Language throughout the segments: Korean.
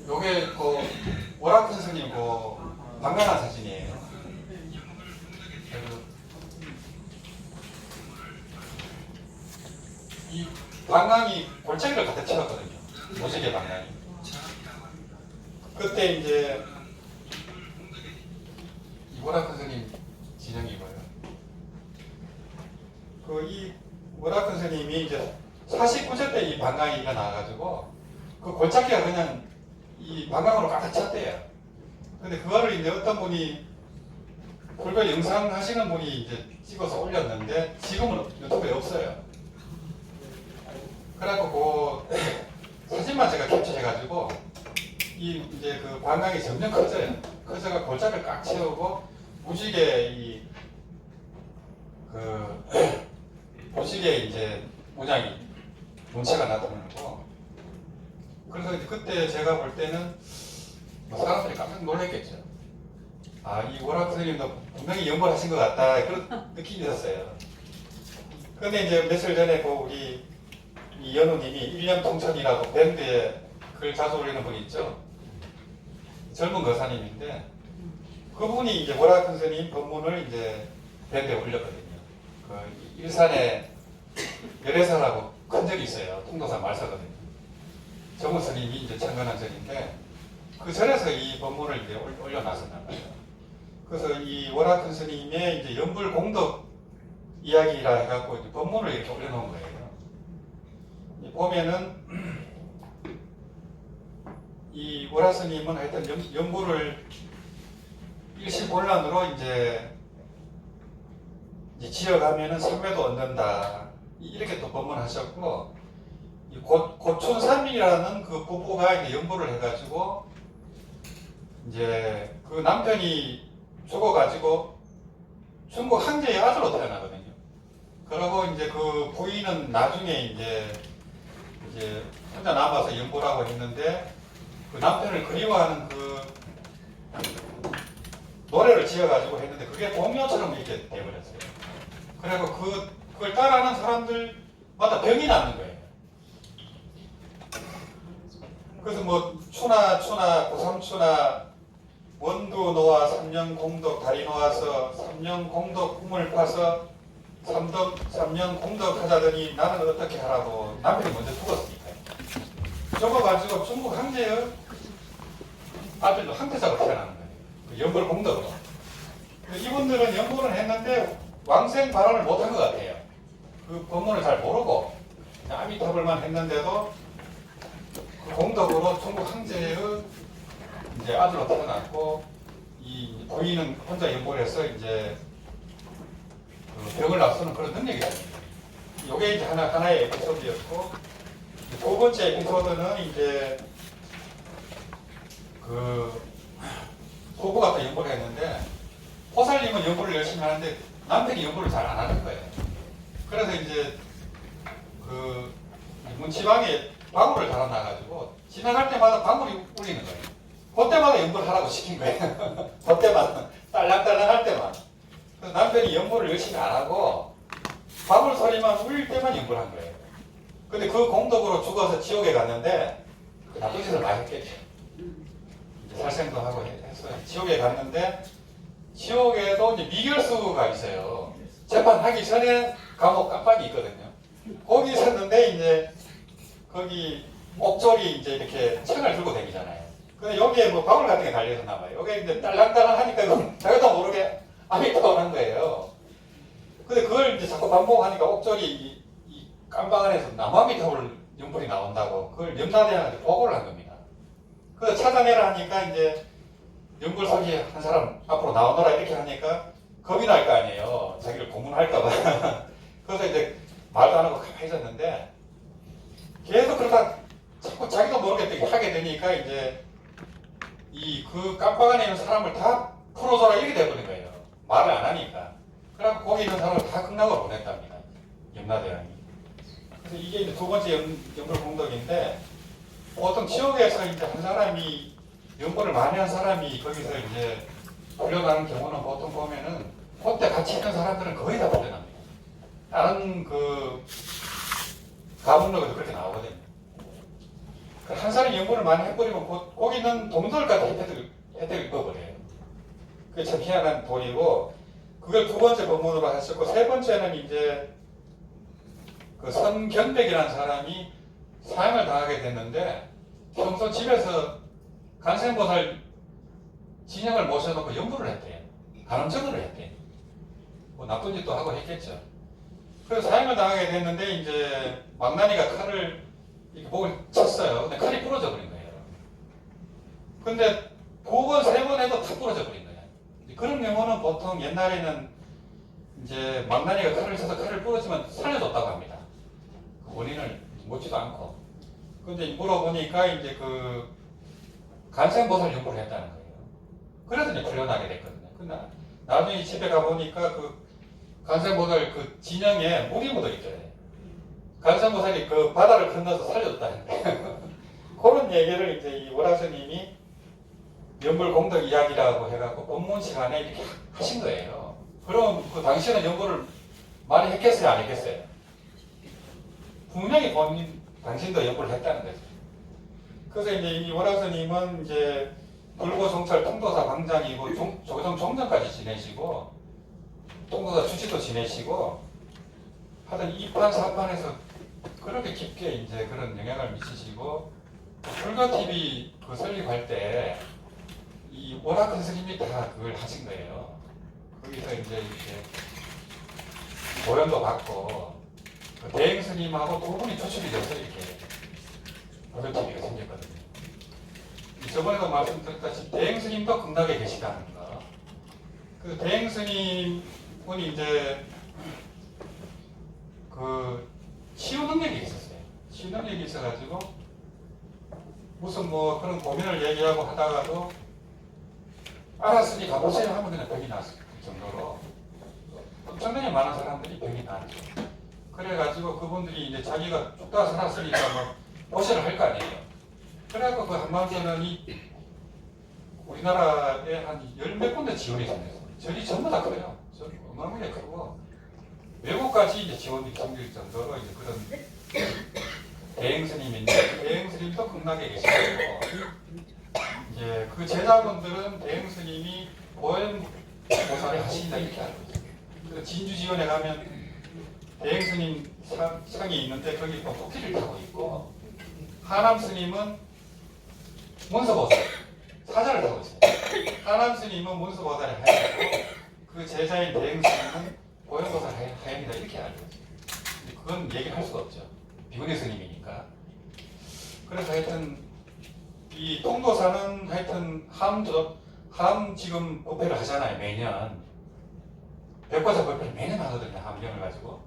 요게 그 오라큰 스님 그 방랑한 사진이에요. 이 방랑이 골짜기를 가득 채웠거든요. 무지개 방랑이. 그때 이제 이 오라큰 스님 진영이고요. 그 이 오라큰 스님이 이제 49세 때 이 방광이가 나와가지고 그 골짜기가 그냥 이 방광으로 가득 찼대요. 근데 그거를 이제 어떤 분이 불교 영상 하시는 분이 이제 찍어서 올렸는데 지금은 유튜브에 없어요. 그래갖고 그 사진만 제가 캡처해가지고 이 이제 그 방광이 점점 커져요. 커져가 골짜기를 꽉 채우고 무지개 무지개 이제 모양이 문체가 나타나고 그래서 그때 제가 볼 때는 뭐 사람들이 깜짝 놀랐겠죠. 아, 이 오라큰 선생님도 분명히 연구를 하신 것 같다 그런 느낌이 있었어요. 근데 이제 며칠 전에 그 우리 이 연우님이 일념통천이라고 밴드에 글 자주 올리는 분이 있죠. 젊은 거사님인데 그분이 이제 오라큰 선생님 법문을 이제 밴드에 올렸거든요. 그 일산에 열애사라고 큰 절이 있어요. 통도사 말사거든요. 정우 스님이 이제 창건한 절인데 그 절에서 이 법문을 이제 올려놨었나 봐요. 그래서 이 오라큰 스님의 이제 연불 공덕 이야기라 해갖고 이제 법문을 이렇게 올려놓은 거예요. 보면은 이 오라 스님은 하여튼 연불을 일시본란으로 이제 지어가면은 삼매도 얻는다. 이렇게 또 법문하셨고, 고춘삼이라는 그 부부가 이제 연보를 해가지고, 이제 그 남편이 죽어가지고 중국 황제의 아들로 태어나거든요. 그러고 이제 그 부인은 나중에 이제 혼자 남아서 연보라고 했는데, 그 남편을 그리워하는 그 노래를 지어가지고 했는데, 그게 동요처럼 이렇게 돼버렸어요. 그리고 그걸 따라하는 사람들마다 병이 나는 거예요. 그래서 뭐 추나 고삼추나 원두 놓아 삼년 공덕 다리 놓아서 삼년 공덕 꿈을 파서 삼년 공덕 하자더니 나는 어떻게 하라고 남편이 먼저 죽었으니까요. 죽어가지고 중국 황제의 아들도 황태자로 태어나는 거예요. 연불 공덕으로. 이분들은 연불을 했는데 왕생 발언을 못한 것 같아요. 그 법문을 잘 모르고 아미타불만 했는데도 그 공덕으로 중국 황제의 이제 아들로 태어났고 이 부인은 혼자 연보해서 이제 그 벽을 앞서는 그런 능력이 있습니다. 이게 이제 하나의 에피소드였고 두 번째 에피소드는 이제 그 부부가 또 연보를 했는데 호살님은 연보를 열심히 하는데 남편이 연구를 잘 안 하는 거예요. 그래서 이제 그 문지방에 방울을 달아놔가지고 지나갈 때마다 방울이 울리는 거예요. 그때마다 연구를 하라고 시킨 거예요. 그때마다 딸랑딸랑 할 때만. 그래서 남편이 연구를 열심히 안 하고 방울 소리만 울릴 때만 연구를 한 거예요. 근데 그 공덕으로 죽어서 지옥에 갔는데 나쁜 짓을 많이 했겠죠. 이제 살생도 하고 했어요. 지옥에 갔는데 지옥에도 이제 미결수가 있어요. 재판하기 전에 감옥 깜빡이 있거든요. 거기 있었는데 이제 거기 옥졸이 이제 이렇게 창을 들고 다니잖아요. 근데 여기에 뭐 방울 같은 게 달려있었나 봐요. 여기에 이제 딸랑딸랑 하니까 자기도 모르게 암이 떠오른 거예요. 근데 그걸 이제 자꾸 반복하니까 옥졸이 이 깜방 안에서 나무아미타불 연불이 나온다고 그걸 염라대왕한테 보고를 한 겁니다. 그래서 찾아내라 하니까 이제 연불 소리 한 사람 앞으로 나오너라 이렇게 하니까 겁이 날 거 아니에요. 자기를 고문할까봐. 그래서 이제 말도 안 하고 가만히 있었는데 계속 그러다 자꾸 자기도 모르게 하게 되니까 이제 그 깜빡 안에 있는 사람을 다 풀어줘라 이렇게 돼버린 거예요. 말을 안 하니까. 그래갖고 거기 있는 사람을 다 극락으로 보냈답니다. 염라대왕이. 그래서 이게 이제 두 번째 연불 공덕인데 보통 지옥에서 이제 한 사람이 연구를 많이 한 사람이 거기서 이제 풀려나는 경우는 보통 보면은 그때 같이 있는 사람들은 거의 다 풀려납니다. 다른 그 가문록에도 그렇게 나오거든요. 한 사람이 연구를 많이 해버리면 거기는 동물까지 혜택을 꺼버려요. 그게 참 희한한 도리고, 그걸 두 번째 본문으로 하셨고, 세 번째는 이제 그 선견백이라는 사람이 사형을 당하게 됐는데, 평소 집에서 간생보살 진영을 모셔놓고 연구를 했대요. 간음증을 했대요. 뭐 나쁜 짓도 하고 했겠죠. 그래서 사형을 당하게 됐는데, 이제 망나니가 칼을 이렇게 목을 쳤어요. 근데 칼이 부러져 버린 거예요. 근데 두 번, 세 번 해도 다 부러져 버린 거예요. 그런 경우는 보통 옛날에는 이제 망나니가 칼을 쳐서 칼을 부러지면 살려줬다고 합니다. 그 원인을 묻지도 않고. 근데 물어보니까 이제 그 간생보살 연구를 했다는 거예요. 그래서 이제 풀려나게 됐거든요. 근데 나중에 집에 가보니까 그 간생보살 그 진영에 물이 묻어 있더래요. 간생보살이 그 바다를 건너서 살려줬다는 거예요. 그런 얘기를 이제 이 오라스님이 연불공덕 이야기라고 해갖고 본문 시간에 이렇게 하신 거예요. 그럼 그 당시에는 연구를 많이 했겠어요? 안 했겠어요? 분명히 당신도 연구를 했다는 거죠. 그래서 이제 이 오라스님은 이제 불고종찰 통도사 방장이고 조정 종장까지 지내시고 통도사 주치도 지내시고 하여튼 2판 4판에서 그렇게 깊게 이제 그런 영향을 미치시고 불가TV 그 설립할 때 이 오라큰 스님이 다 그걸 하신 거예요. 거기서 이제 이렇게 모연도 받고 그 대행 스님하고 두 분이 초청이 돼서 이렇게 불가TV가 생겼거든요. 저번에도 말씀드렸다시피 대행 스님도 극락에 계시다는 거. 그 대행 스님분이 이제 그 치유 능력이 있었어요. 치유 능력이 있어가지고 무슨 뭐 그런 고민을 얘기하고 하다가도 알았으니 가보세요 하면 그냥 병이 났을 정도로 엄청나게 많은 사람들이 병이 나죠. 그래가지고 그분들이 이제 자기가 죽다 살았으니까 뭐 보시를 할 거 아니에요. 그래갖고 그 한방선언이 우리나라에 한 열 몇 군데 지원이 생겼어요. 절이 전부 다 커요. 어마어마하게 크고 외국까지 이제 지원이 생길 정도로 이제 그런 대행 스님인데 대행 스님도 극락에 계시고 이제 그 제자분들은 대행 스님이 보현 보살을 하신다 이렇게 알고 있어요. 그 진주 지원에 가면 대행 스님 상이 있는데 거기 뭐 토끼를 타고 있고 하남 스님은 문서보살 사자를 타고 있어요. 하남 스님은 문서보살을 하였고 그 제자인 대행 스님은 보현보살 하입니다 이렇게 알고 있어요. 그건 얘기할 수가 없죠. 비구니 스님이니까. 그래서 하여튼 이 통도사는 하여튼 함 지금 법회를 하잖아요. 매년 백과사 법회를 매년 하거든요. 함경을 가지고.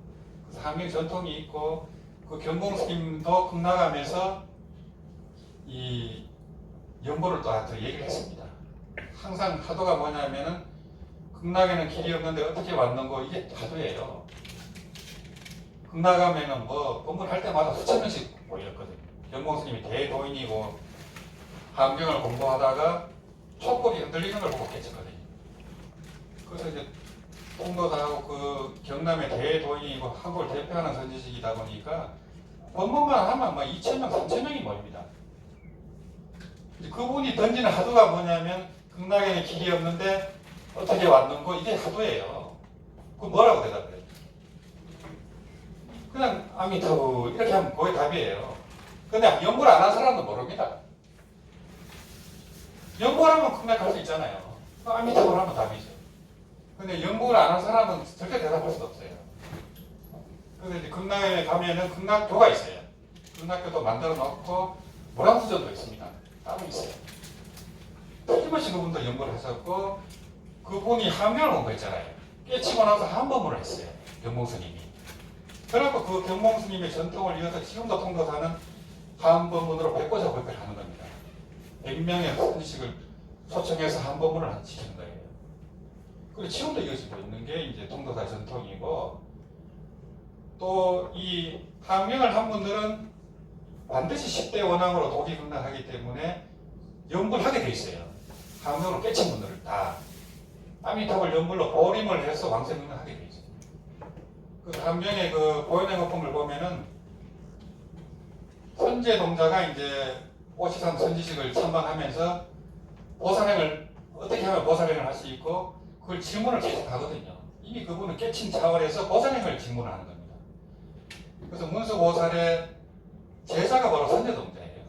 그래서 함경 전통이 있고 그 견봉 스님도 극락하면서 이 연보를 또 얘기를 했습니다. 항상 하도가 뭐냐면은 극락에는 길이 없는데 어떻게 왔는고 이게 하도예요. 극락하면은 뭐 법문할 때마다 수천 명씩 모였거든요. 견봉 스님이 대도인이고 함경을 공부하다가 촛불이 흔들리는 걸 보고 깨쳤거든요. 그래서 이제 통도사하고 그 경남의 대도인이고 한국을 대표하는 선지식이다 보니까 법문만 하면 막 2,000명, 3,000명이 모입니다. 이제 그분이 던지는 하도가 뭐냐면 극락에는 길이 없는데 어떻게 왔는고 이게 하도예요. 그 뭐라고 대답해요? 그냥 아미타부 이렇게 하면 그게 답이에요. 근데 연구를 안 한 사람은 모릅니다. 연구를 하면 극락 갈 수 있잖아요. 아미타부를 하면 답이죠. 근데 연구를 안 한 사람은 절대 대답할 수 없어요. 그래서 이제 극락에 가면은 극락교가 있어요. 극락교도 만들어 놓고 모란수전도 있습니다. 따로 있어요. 틀림없이 그분도 연구를 하셨고 그분이 함경을 공부했잖아요. 깨치고 나서 한법문을 했어요. 경봉스님이. 그래갖고 그 경봉스님의 전통을 이어서 지금도 통도사는 한법문으로 백고자 법회를 하는 겁니다. 100명의 선지식을 초청해서 한법문을 지키는 거예요. 그리고 지금도 이어지고 있는 게 이제 통도사 전통이고 또 이 함경을 한 분들은 반드시 10대 원앙으로 독이 극락하기 때문에 연불 하게 돼 있어요. 함경으로 깨친 분들을 다 아미타불 연불로 보림을 해서 왕생극락하게 돼 있어요. 그 함경의 그 보현의 거품을 보면은 선제 동자가 이제 오시삼 선지식을 참박하면서 보살행을 어떻게 하면 보살행을 할 수 있고 그걸 질문을 계속 하거든요. 이미 그분은 깨친 차원에서 보살행을 질문을 하는 겁니다. 그래서 문수보살의 제자가 바로 선제동자예요.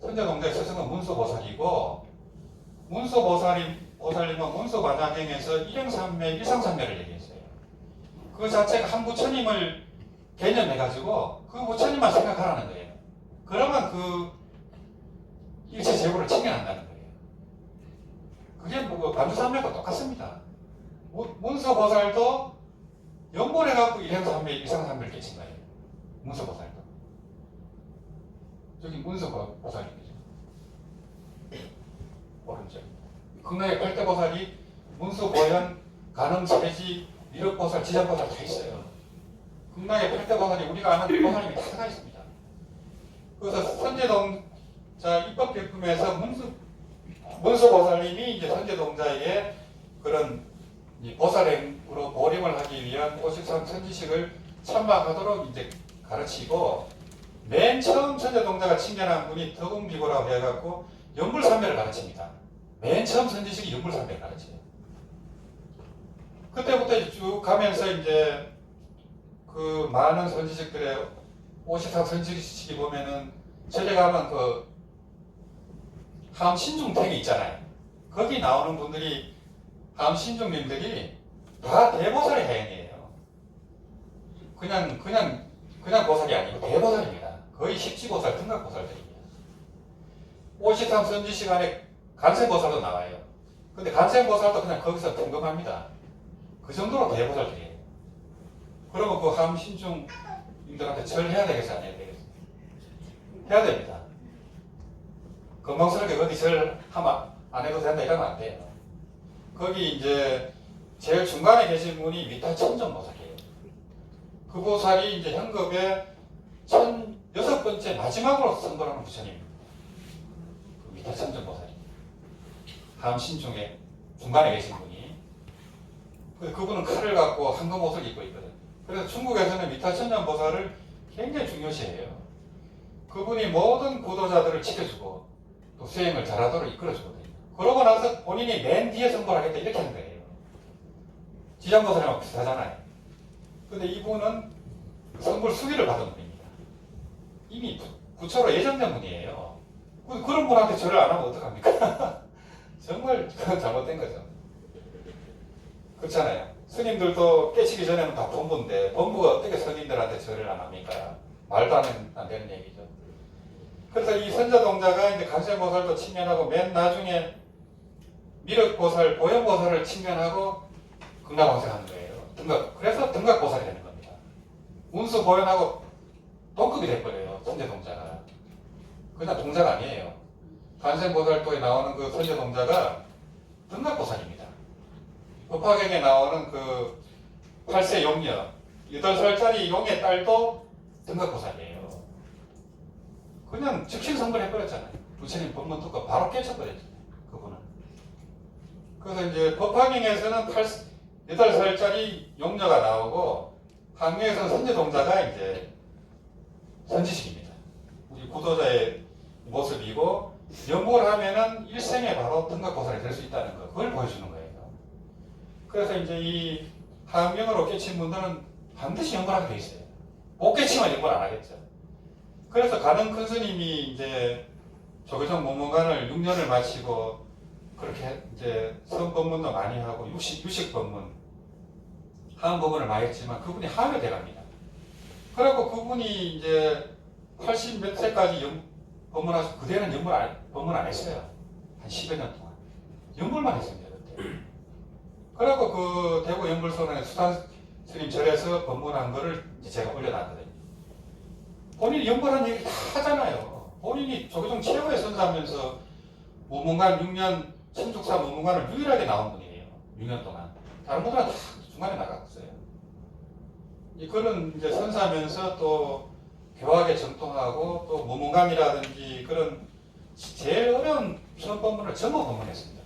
선제동자의 스승은 문수보살이고 보살님은 문수반야경에서 일행삼매, 일상삼매를 얘기했어요. 그 자체가 한 부처님을 개념해가지고 그 부처님만 생각하라는 거예요. 그러면 그 일체 재고를 챙겨난다는 거예요. 그게 뭐 반주삼매가 똑같습니다. 문서보살도 연골해갖고 일행삼매, 일상삼매를 깨친 거예요. 문서보살도. 저기 문서보살이죠. 오른쪽. 극락의 팔대보살이 문수보현, 가능체지, 미륵보살, 지장보살 다 있어요. 극락의 팔대보살이 우리가 아는 보살님이 다 들어가 있습니다. 그래서 선제동자 입법필품에서 문수보살님이 이제 선제동자에게 그런 보살행으로 보림을 하기 위한 53 선지식을 참박하도록 이제 가르치고 맨 처음 선제동자가 칭견한 분이 덕음비고라고 해갖고 연불삼매를 가르칩니다. 맨 처음 선지식이 연불삼매를 가르쳐요. 그때부터 이제 쭉 가면서 이제 그 많은 선지식들의 54 선지식이 보면은 저리 가면 그 함신중택이 있잖아요. 거기 나오는 분들이 함신중님들이 다 대보살의 해연이에요. 그냥 보살이 아니고 대보살입니다. 거의 십지보살, 등각보살들입니다. 53 선지 시간에 간생보살도 나와요. 근데 간생보살도 그냥 거기서 등급합니다. 그 정도로 대보살들이에요. 그러면 그 함신중님들한테 절해야 되겠어, 안 해야 되겠어? 해야 됩니다. 건방스럽게 어디 절하면 안 해도 된다 이러면 안 돼요. 거기 이제 제일 중간에 계신 분이 위타천전보살이에요. 그 보살이 이제 현급에 16번째 마지막으로 선거하는 부처님. 그 위타천전보살이. 함신중에 중간에 계신 분이. 그분은 칼을 갖고 황금 옷을 입고 있거든요. 그래서 중국에서는 위타천전보살을 굉장히 중요시해요. 그분이 모든 구도자들을 지켜주고 또 수행을 잘하도록 이끌어주거든요. 그러고 나서 본인이 맨 뒤에 선거를 하겠다 이렇게 하는 거예요. 지장보살이랑 비슷하잖아요. 근데 이분은 선불 수기를 받은 분입니다. 이미 부처로 예정된 분이에요. 그런 분한테 절을 안 하면 어떡합니까? 정말 잘못된 거죠. 그렇잖아요. 스님들도 깨치기 전에는 다 범부인데 범부가 어떻게 스님들한테 절을 안 합니까? 말도 안 되는 얘기죠. 그래서 이 선자동자가 이제 간세보살도 칭견하고 맨 나중에 미륵보살, 보현보살을 칭견하고 극락왕생하는 거예요. 그래서 등각보살이 되는 겁니다. 운수보현하고 동급이 돼버려요. 선제동자가. 그냥 동자가 아니에요. 간생보살도에 나오는 그 선제동자가 등각보살입니다. 법화경에 나오는 그 8세 용녀, 8살짜리 용의 딸도 등각보살이에요. 그냥 즉시 성불해버렸잖아요. 부처님 법문 듣고 바로 깨쳐버렸잖아요. 그분은. 그래서 이제 법화경에서는 8살짜리 용녀가 나오고 항명에서는 선제동자가 이제 선지식입니다. 우리 구도자의 모습이고 연보를 하면은 일생에 바로 등각보살이 될 수 있다는 거, 그걸 보여주는 거예요. 그래서 이제 이 항명으로 깨친 분들은 반드시 연보하게 돼 있어요. 못 깨치면 연보를 안 하겠죠. 그래서 가능 큰 스님이 이제 조계종 문문관을 6년을 마치고 그렇게 이제 선법문도 많이 하고 유식 법문, 하은 법문을 많이 했지만 그분이 하음에 돼갑니다. 그래갖고 그분이 이제 80 몇 세까지 법문하셔서 그대는 법문 안 했어요. 한 10여 년 동안. 연불만 했습니다, 그때. 그래갖고 그 대구 연불소원에 수산 스님 절에서 법문한 거를 이제 제가 올려놨거든요. 본인이 연불한 얘기 다 하잖아요. 본인이 조계종 최고의 선사하면서 문문관 6년, 천축사 문문관을 유일하게 나온 분이에요. 6년 동안. 다른 분들은 다 중간에 나갔어요. 그런 이제 선사하면서 또 교학에 정통하고 또 문문관이라든지 그런 제일 어려운 수험법문을 전부 법문했습니다.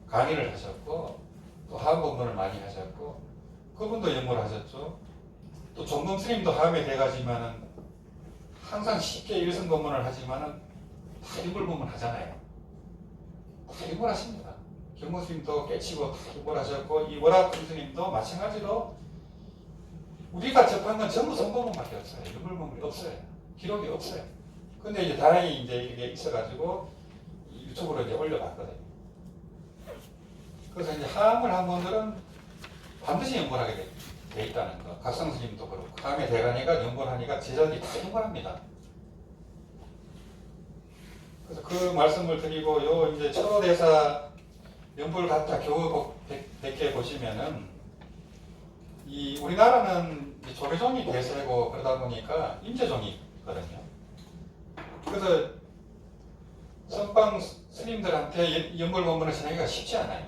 강의를 하셨고 또 하음 법문을 많이 하셨고 그분도 연구를 하셨죠. 또 종범 스님도 하음에 돼가지만은 항상 쉽게 일성 법문을 하지만은 다 유물범문 하잖아요. 다 유물하십니다. 경무 스님도 깨치고 다 유물하셨고 이 월합 스님도 마찬가지로 우리가 접한 건 전부 선범문밖에 없어요. 유물범문이 없어요. 기록이 없어요. 근데 이제 다행히 이제 이게 있어가지고 유튜브로 이제 올려봤거든요. 그래서 이제 하암을 한 분들은 반드시 연골하게 돼 있다는 거. 각성 스님도 그렇고 하암의 대간이가 연골하니까 제자들이 다 연골합니다. 그래서 그 말씀을 드리고 요 이제 철호대사 연불가타 교우 100개 보시면은 이 우리나라는 조계종이 대세고 그러다 보니까 임재종이거든요. 그래서 선방 스님들한테 연불본문을 전하기가 쉽지 않아요.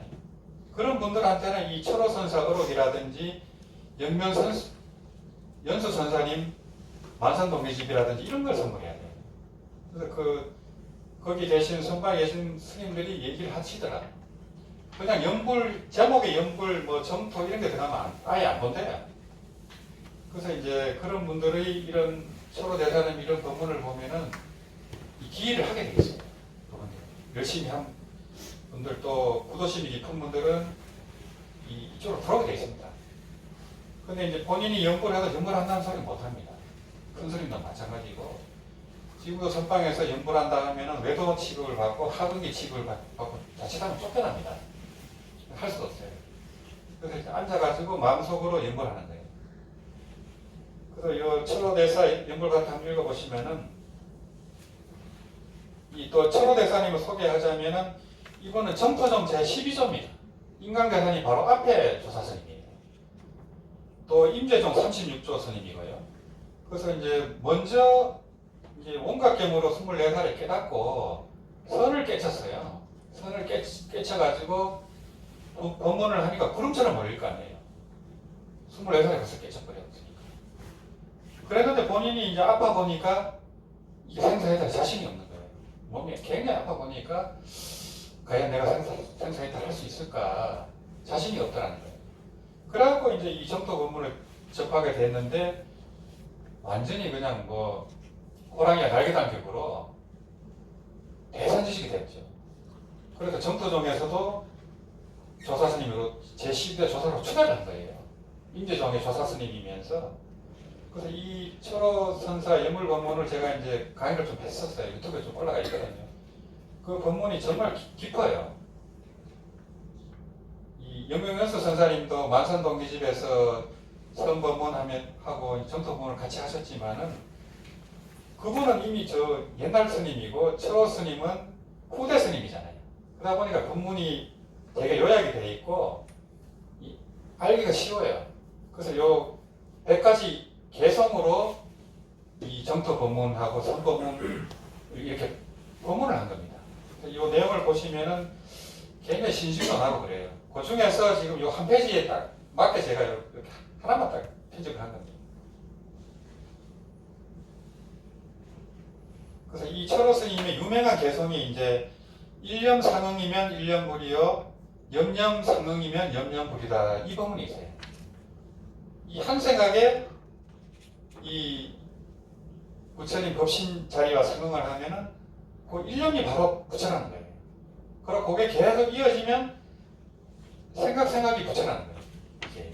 그런 분들한테는 이 철호선사 어록이라든지 연수선사님 만산동기집이라든지 이런 걸 선물해야 돼요. 그래서 거기 계신 선방에 계신 스님들이 얘기를 하시더라. 그냥 연불, 제목에 연불, 뭐 점토 이런 게 들어가면 아예 안 본대요. 그래서 이제 그런 분들의 이런 철호대사님 이런 법문을 보면은 이 기일을 하게 되겠어요. 열심히 한 분들 또 구도심이 깊은 분들은 이쪽으로 들어오게 되어 있습니다. 근데 이제 본인이 연불해서 연불한다는 소리 못 합니다. 큰 스님도 마찬가지고 지금도 선방에서 연불한다 하면은 외도 취급을 받고 하등기 취급을 받고 자칫하면 쫓겨납니다. 할 수도 없어요. 그래서 이제 앉아가지고 마음속으로 연불하는 거예요. 그래서 이 철호대사 연불가타 한번 읽어보시면은 이 또 철호대사님을 소개하자면은 이거는 점토종 제12조입니다. 인강대사님 바로 앞에 조사스님이에요. 또 임재종 36조 스님이고요. 그래서 이제 먼저 이제 원각경으로 24살에 깨닫고 선을 깨쳤어요. 선을 깨쳐가지고 법문을 하니까 구름처럼 몰릴 거 아니에요. 24살에 벌써 깨쳐버렸으니까. 그랬는데 본인이 이제 아파 보니까 이게 생사해탈 자신이 없는 거예요. 몸이 굉장히 아파 보니까 과연 내가 생사해탈 할 수 있을까 자신이 없더라는 거예요. 그래갖고 이제 이 점토 법문을 접하게 됐는데 완전히 그냥 뭐 호랑이가 날개단격으로 대산지식이 됐죠. 그래서 점토종에서도 조사스님으로 제12대 조사로 추가를 한 거예요. 임재종의 조사스님이면서. 그래서 이 철호선사 예물법문을 제가 이제 강의를 좀 했었어요. 유튜브에 좀 올라가 있거든요. 그 법문이 정말 깊어요. 이 영명연수 선사님도 만산동기집에서 선법문 하고 점토법문을 같이 하셨지만은 그분은 이미 저 옛날 스님이고 철호 스님은 후대 스님이잖아요. 그러다 보니까 법문이 되게 요약이 되어 있고 알기가 쉬워요. 그래서 요 100가지 개성으로 이 점토 법문하고 선법문 이렇게 법문을 한 겁니다. 이 내용을 보시면은 굉장히 신심도 나고 그래요. 그 중에서 지금 요 한 페이지에 딱 맞게 제가 이렇게 하나만 딱 편집을 한 겁니다. 그래서 이 철호 스님의 유명한 개성이 이제 일념상응이면 일념불이요, 염념상응이면 염념불이다. 이 법문이 있어요. 이 한 생각에 이 부처님 법신 자리와 상응을 하면은 그 일념이 바로 부처라는 거예요. 그리고 그게 계속 이어지면 생각이 부처라는 거예요. 이게